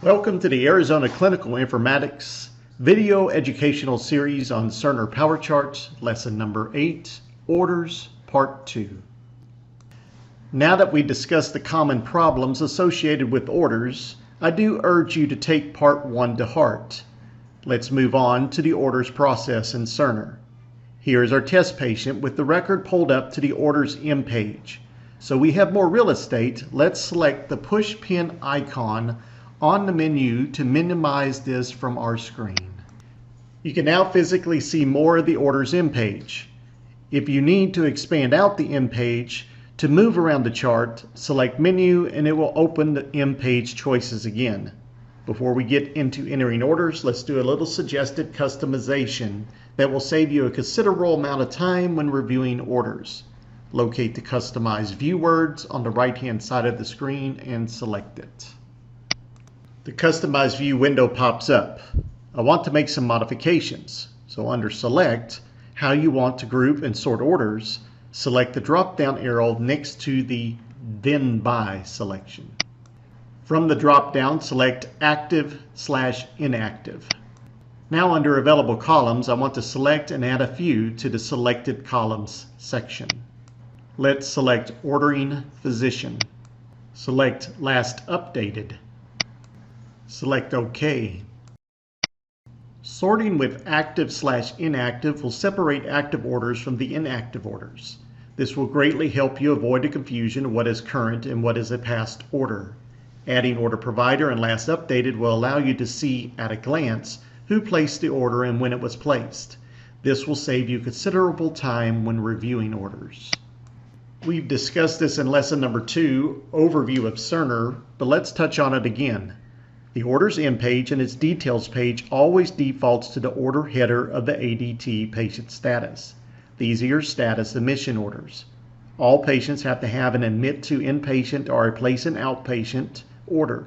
Welcome to the Arizona Clinical Informatics video educational series on Cerner Power Charts, lesson number 8, Orders, Part 2. Now that we discussed the common problems associated with orders, I do urge you to take Part 1 to heart. Let's move on to the orders process in Cerner. Here is our test patient with the record pulled up to the Orders M page. So we have more real estate. Let's select the push pin icon on the menu to minimize this from our screen. You can now physically see more of the Orders M page. If you need to expand out the M page, to move around the chart, select Menu and it will open the M page choices again. Before we get into entering orders, let's do a little suggested customization that will save you a considerable amount of time when reviewing orders. Locate the customized view words on the right-hand side of the screen and select it. The Customized View window pops up. I want to make some modifications. So under Select, how you want to group and sort orders, select the drop-down arrow next to the Then By selection. From the drop-down, select Active/Inactive. Now under Available Columns, I want to select and add a few to the Selected Columns section. Let's select Ordering Physician. Select Last Updated. Select OK. Sorting with active/inactive will separate active orders from the inactive orders. This will greatly help you avoid the confusion of what is current and what is a past order. Adding order provider and last updated will allow you to see at a glance who placed the order and when it was placed. This will save you considerable time when reviewing orders. We've discussed this in lesson number 2, Overview of Cerner, but let's touch on it again. The Orders M page and its Details page always defaults to the order header of the ADT patient status. These are your status admission orders. All patients have to have an admit to inpatient or a place in outpatient order.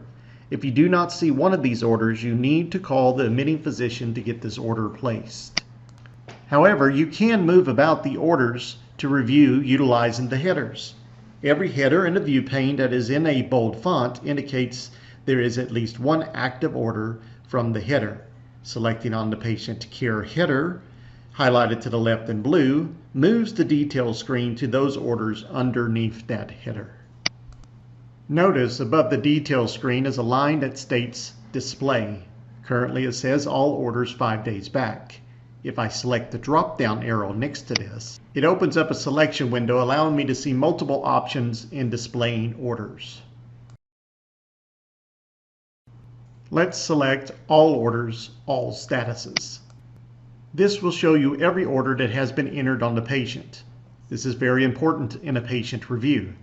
If you do not see one of these orders, you need to call the admitting physician to get this order placed. However, you can move about the orders to review utilizing the headers. Every header in the view pane that is in a bold font indicates there is at least one active order from the header. Selecting on the patient care header, highlighted to the left in blue, moves the details screen to those orders underneath that header. Notice above the details screen is a line that states Display. Currently it says All Orders 5 days back. If I select the drop-down arrow next to this, it opens up a selection window allowing me to see multiple options in displaying orders. Let's select All Orders, All Statuses. This will show you every order that has been entered on the patient. This is very important in a patient review.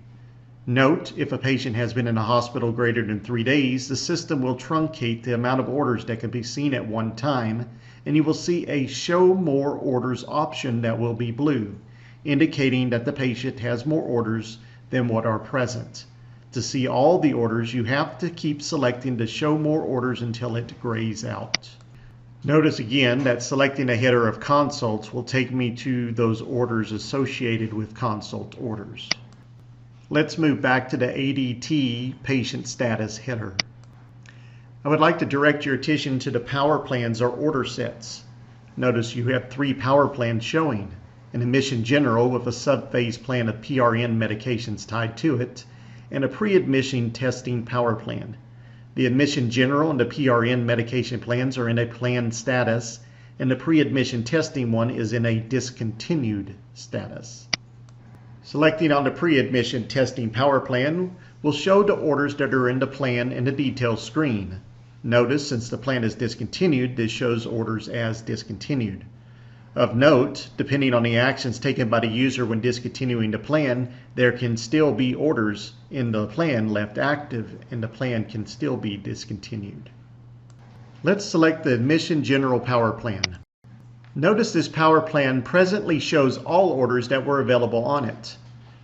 Note, if a patient has been in a hospital greater than 3 days, the system will truncate the amount of orders that can be seen at one time, and you will see a Show More Orders option that will be blue, indicating that the patient has more orders than what are present. To see all the orders, you have to keep selecting the Show More Orders until it grays out. Notice again that selecting a header of consults will take me to those orders associated with consult orders. Let's move back to the ADT patient status header. I would like to direct your attention to the power plans or order sets. Notice you have 3 power plans showing: an admission general with a sub-phase plan of PRN medications tied to it, and a pre-admission testing power plan. The admission general and the PRN medication plans are in a planned status, and the pre-admission testing one is in a discontinued status. Selecting on the pre-admission testing power plan will show the orders that are in the plan in the details screen. Notice, since the plan is discontinued, this shows orders as discontinued. Of note, depending on the actions taken by the user when discontinuing the plan, there can still be orders in the plan left active and the plan can still be discontinued. Let's select the Admission General Power Plan. Notice this power plan presently shows all orders that were available on it.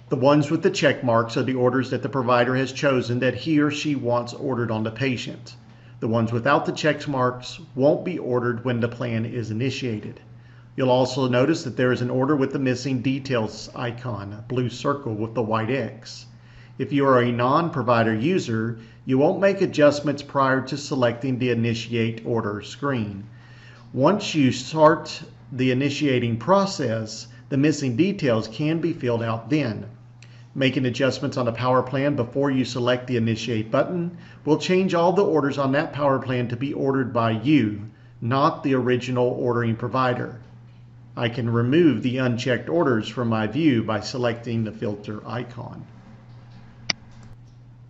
The ones with the check marks are the orders that the provider has chosen that he or she wants ordered on the patient. The ones without the check marks won't be ordered when the plan is initiated. You'll also notice that there is an order with the missing details icon, a blue circle with the white X. If you are a non-provider user, you won't make adjustments prior to selecting the Initiate Order screen. Once you start the initiating process, the missing details can be filled out then. Making adjustments on a power plan before you select the Initiate button will change all the orders on that power plan to be ordered by you, not the original ordering provider. I can remove the unchecked orders from my view by selecting the filter icon.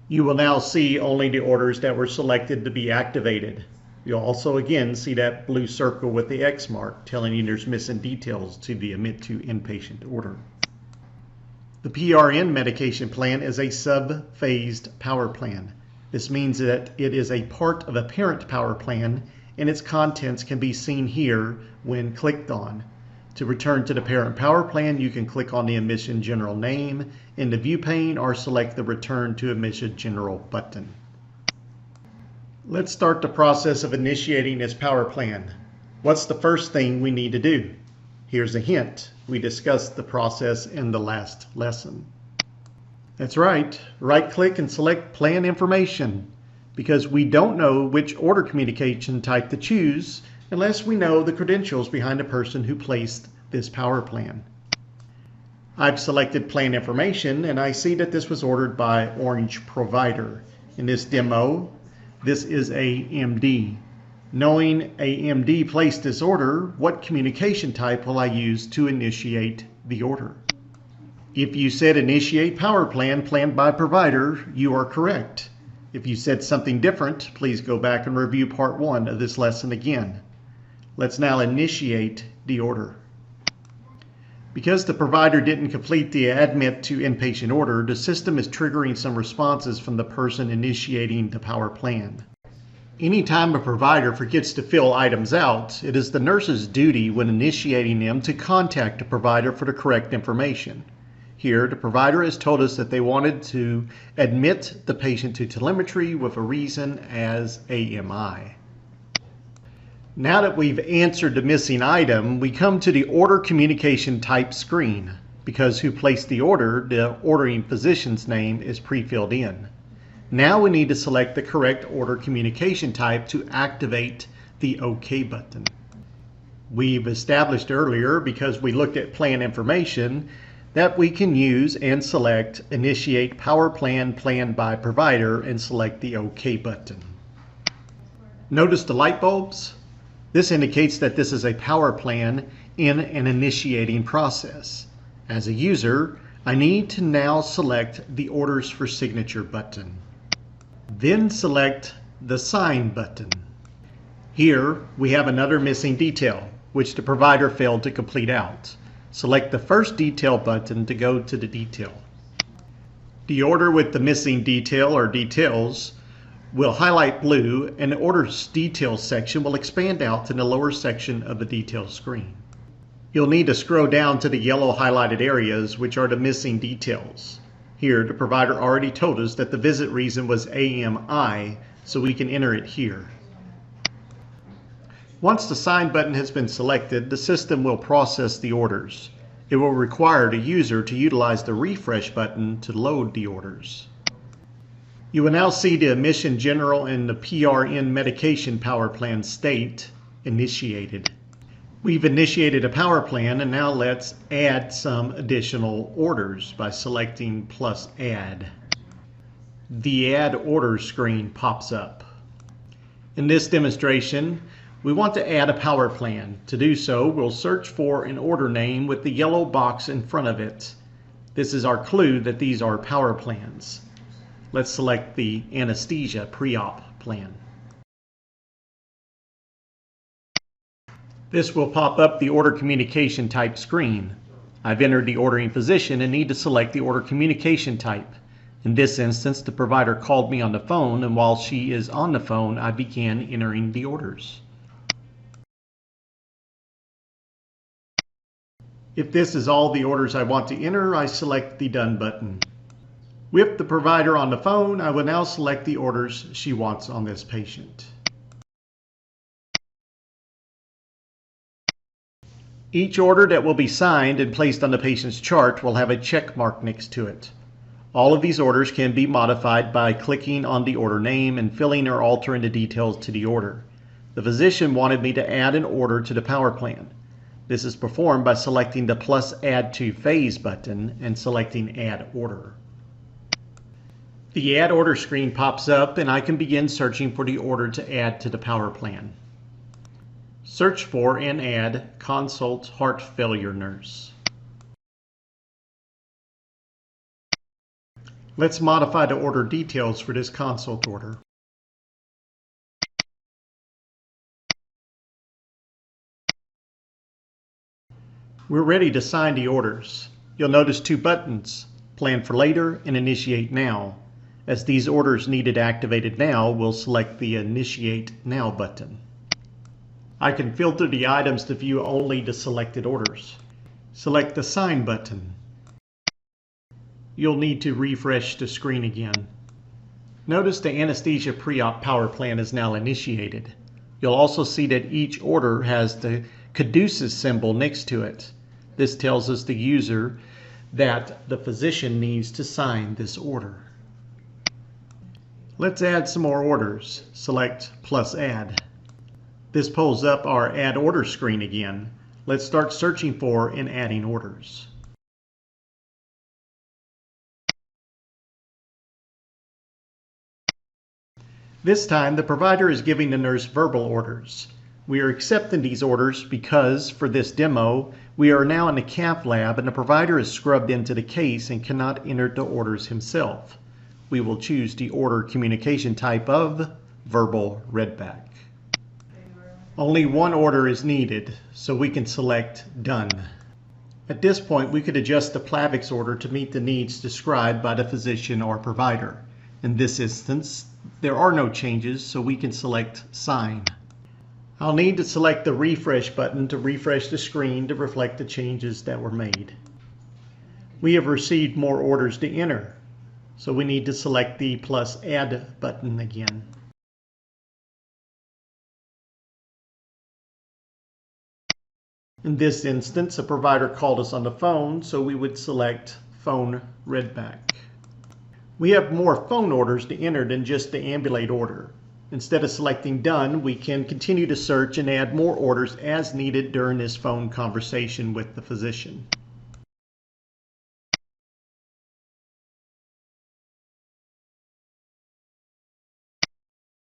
You will now see only the orders that were selected to be activated. You'll also again see that blue circle with the X mark telling you there's missing details to the Omit to Inpatient order. The PRN medication plan is a sub-phased power plan. This means that it is a part of a parent power plan and its contents can be seen here when clicked on. To return to the parent power plan, you can click on the Admission General name in the view pane or select the Return to Admission General button. Let's start the process of initiating this power plan. What's the first thing we need to do? Here's a hint. We discussed the process in the last lesson. That's right. Right-click and select Plan Information because we don't know which order communication type to choose unless we know the credentials behind the person who placed this power plan. I've selected Plan Information and I see that this was ordered by Orange Provider. In this demo, this is a MD. Knowing a MD placed this order, what communication type will I use to initiate the order? If you said Initiate Power Plan planned by provider, you are correct. If you said something different, please go back and review Part 1 of this lesson again. Let's now initiate the order. Because the provider didn't complete the Admit to Inpatient order, the system is triggering some responses from the person initiating the power plan. Anytime a provider forgets to fill items out, it is the nurse's duty when initiating them to contact the provider for the correct information. Here, the provider has told us that they wanted to admit the patient to telemetry with a reason as AMI. Now that we've answered the missing item, we come to the Order Communication Type screen. Because who placed the order, the ordering physician's name is pre-filled in. Now we need to select the correct order communication type to activate the OK button. We've established earlier, because we looked at plan information, that we can use and select Initiate Power Plan planned by provider and select the OK button. Notice the light bulbs? This indicates that this is a power plan in an initiating process. As a user, I need to now select the Orders for Signature button. Then select the Sign button. Here we have another missing detail, which the provider failed to complete out. Select the first detail button to go to the detail. The order with the missing detail or details will highlight blue and the Orders Details section will expand out to the lower section of the details screen. You'll need to scroll down to the yellow highlighted areas, which are the missing details. Here, the provider already told us that the visit reason was AMI, so we can enter it here. Once the Sign button has been selected, the system will process the orders. It will require the user to utilize the Refresh button to load the orders. You will now see the Admission General and the PRN Medication Power Plan state initiated. We've initiated a power plan and now let's add some additional orders by selecting plus add. The Add Orders screen pops up. In this demonstration, we want to add a power plan. To do so, we'll search for an order name with the yellow box in front of it. This is our clue that these are power plans. Let's select the Anesthesia Pre-Op plan. This will pop up the Order Communication Type screen. I've entered the ordering physician and need to select the order communication type. In this instance, the provider called me on the phone, and while she is on the phone, I began entering the orders. If this is all the orders I want to enter, I select the Done button. With the provider on the phone, I will now select the orders she wants on this patient. Each order that will be signed and placed on the patient's chart will have a check mark next to it. All of these orders can be modified by clicking on the order name and filling or altering the details to the order. The physician wanted me to add an order to the power plan. This is performed by selecting the plus Add to Phase button and selecting Add Order. The Add Order screen pops up and I can begin searching for the order to add to the power plan. Search for and add Consult Heart Failure Nurse. Let's modify the order details for this consult order. We're ready to sign the orders. You'll notice two buttons, Plan for Later and Initiate Now. As these orders needed activated now, we'll select the Initiate Now button. I can filter the items to view only the selected orders. Select the Sign button. You'll need to refresh the screen again. Notice the anesthesia pre-op power plan is now initiated. You'll also see that each order has the caduceus symbol next to it. This tells us the user that the physician needs to sign this order. Let's add some more orders. Select plus Add. This pulls up our Add Order screen again. Let's start searching for and adding orders. This time the provider is giving the nurse verbal orders. We are accepting these orders because, for this demo, we are now in the cath lab and the provider is scrubbed into the case and cannot enter the orders himself. We will choose the order communication type of verbal readback. Only one order is needed, so we can select Done. At this point, we could adjust the Plavix order to meet the needs described by the physician or provider. In this instance, there are no changes, so we can select Sign. I'll need to select the Refresh button to refresh the screen to reflect the changes that were made. We have received more orders to enter, so we need to select the plus Add button again. In this instance, a provider called us on the phone, so we would select Phone Readback. We have more phone orders to enter than just the ambulate order. Instead of selecting Done, we can continue to search and add more orders as needed during this phone conversation with the physician.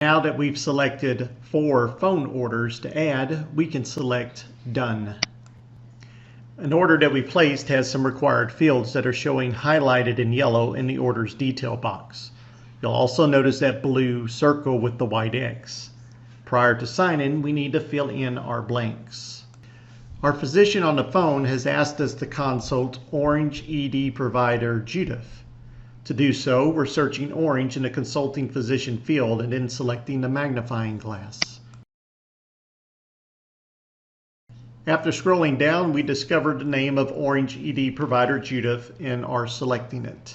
Now that we've selected 4 phone orders to add, we can select Done. An order that we placed has some required fields that are showing highlighted in yellow in the order's detail box. You'll also notice that blue circle with the white X. Prior to signing, we need to fill in our blanks. Our physician on the phone has asked us to consult Orange ED provider Judith. To do so, we're searching Orange in the consulting physician field and then selecting the magnifying glass. After scrolling down, we discovered the name of Orange ED provider Judith and are selecting it.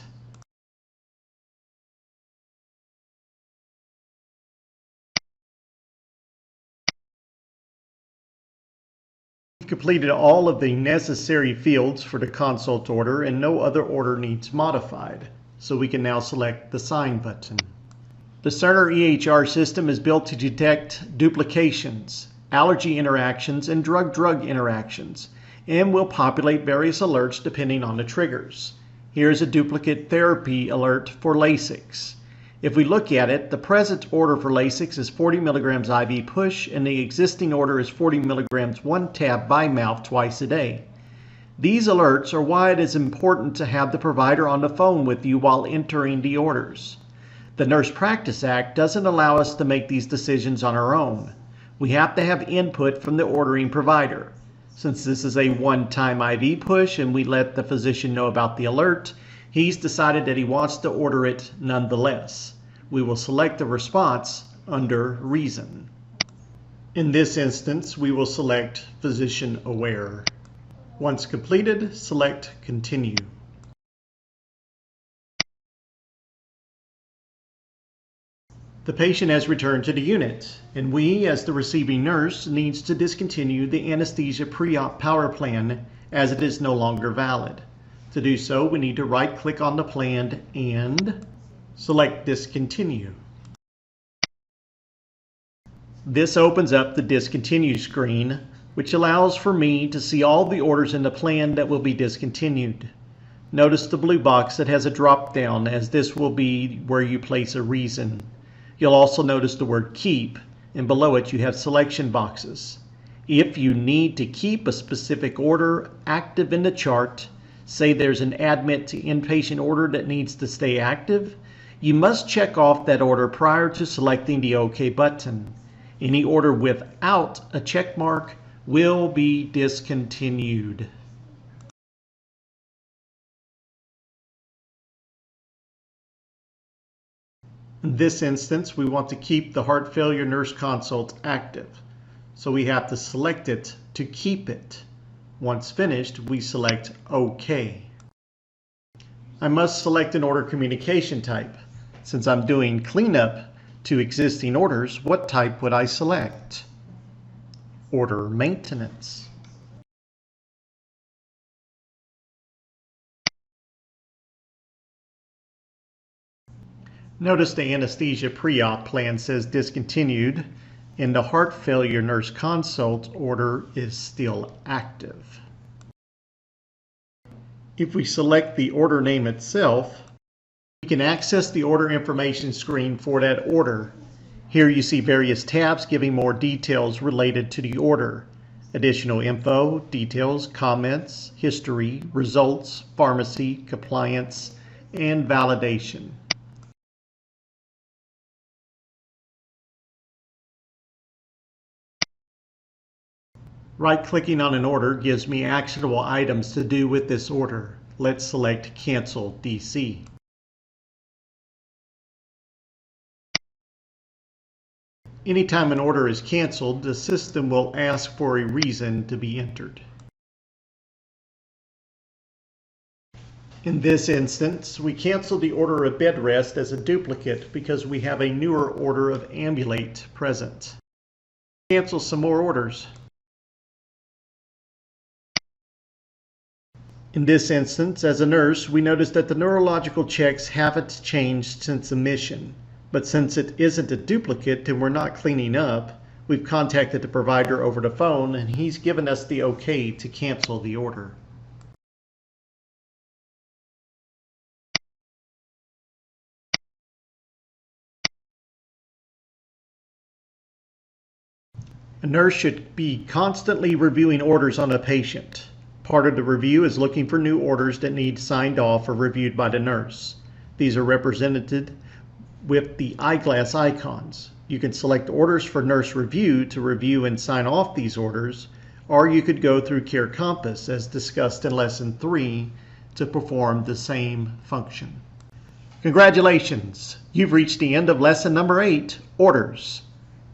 We've completed all of the necessary fields for the consult order and no other order needs modified, so we can now select the Sign button. The Cerner EHR system is built to detect duplications, allergy interactions, and drug-drug interactions, and will populate various alerts depending on the triggers. Here's a duplicate therapy alert for Lasix. If we look at it, the present order for Lasix is 40 milligrams IV push, and the existing order is 40 milligrams 1 tab by mouth twice a day. These alerts are why it is important to have the provider on the phone with you while entering the orders. The Nurse Practice Act doesn't allow us to make these decisions on our own. We have to have input from the ordering provider. Since this is a one-time IV push and we let the physician know about the alert, he's decided that he wants to order it nonetheless. We will select the response under Reason. In this instance, we will select Physician Aware. Once completed, select Continue. The patient has returned to the unit, and we, as the receiving nurse, needs to discontinue the anesthesia pre-op power plan as it is no longer valid. To do so, we need to right-click on the plan and select Discontinue. This opens up the Discontinue screen, which allows for me to see all the orders in the plan that will be discontinued. Notice the blue box that has a drop-down, as this will be where you place a reason. You'll also notice the word Keep, and below it you have selection boxes. If you need to keep a specific order active in the chart, say there's an admit to inpatient order that needs to stay active, you must check off that order prior to selecting the OK button. Any order without a check mark will be discontinued. In this instance, we want to keep the heart failure nurse consult active, so we have to select it to keep it. Once finished, we select OK. I must select an order communication type. Since I'm doing cleanup to existing orders, what type would I select? Order maintenance. Notice the anesthesia pre-op plan says discontinued, and the heart failure nurse consult order is still active. If we select the order name itself, we can access the order information screen for that order. Here you see various tabs giving more details related to the order. Additional info, details, comments, history, results, pharmacy, compliance, and validation. Right-clicking on an order gives me actionable items to do with this order. Let's select Cancel DC. Anytime an order is canceled, the system will ask for a reason to be entered. In this instance, we cancel the order of bed rest as a duplicate because we have a newer order of ambulate present. Cancel some more orders. In this instance, as a nurse, we notice that the neurological checks haven't changed since admission. But since it isn't a duplicate and we're not cleaning up, we've contacted the provider over the phone and he's given us the OK to cancel the order. A nurse should be constantly reviewing orders on a patient. Part of the review is looking for new orders that need signed off or reviewed by the nurse. These are represented with the eyeglass icons. You can select orders for nurse review to review and sign off these orders, or you could go through Care Compass as discussed in Lesson 3 to perform the same function. Congratulations! You've reached the end of Lesson number 8, Orders.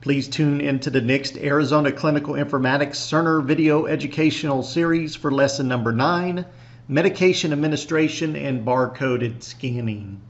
Please tune into the next Arizona Clinical Informatics Cerner video educational series for Lesson number 9, Medication Administration and Barcoded Scanning.